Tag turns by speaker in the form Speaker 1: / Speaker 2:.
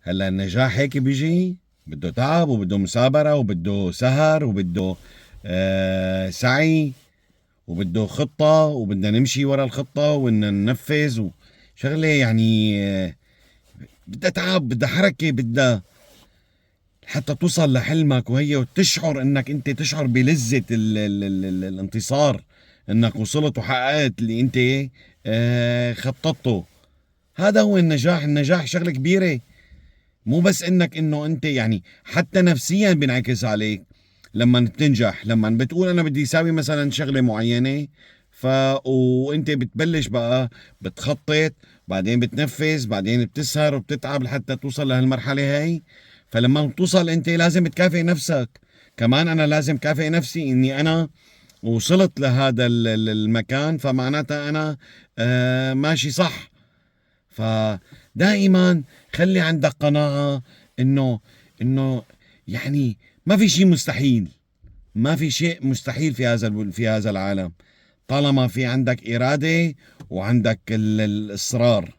Speaker 1: هلا النجاح هيك بيجي، بده تعب وبده مثابرة وبده سهر وبده سعي، وبده خطة، وبدنا نمشي ورا الخطة وبدنا ننفذ شغلة يعني بدها تعب، بدها حركة، بدها حتى توصل لحلمك، وهي وتشعر انك انت تشعر بلذة ال الانتصار، انك وصلت وحققت اللي انت خططته. هذا هو النجاح. النجاح شغلة كبيرة، مو بس انه انت يعني حتى نفسيا بينعكس عليك لما تنجح. لما بتقول انا بدي اساوي مثلا شغله معينه، وانت بتبلش بقى بتخطط، بعدين بتنفذ، بعدين بتسهر وبتتعب لحتى توصل لهالمرحله هاي. فلما توصل انت لازم تكافئ نفسك. كمان انا لازم كافئ نفسي اني انا وصلت لهذا المكان، فمعناتها انا ماشي صح. فدائما خلي عندك قناعة انه يعني ما في شيء مستحيل. ما في شيء مستحيل في هذا العالم، طالما في عندك إرادة وعندك الإصرار.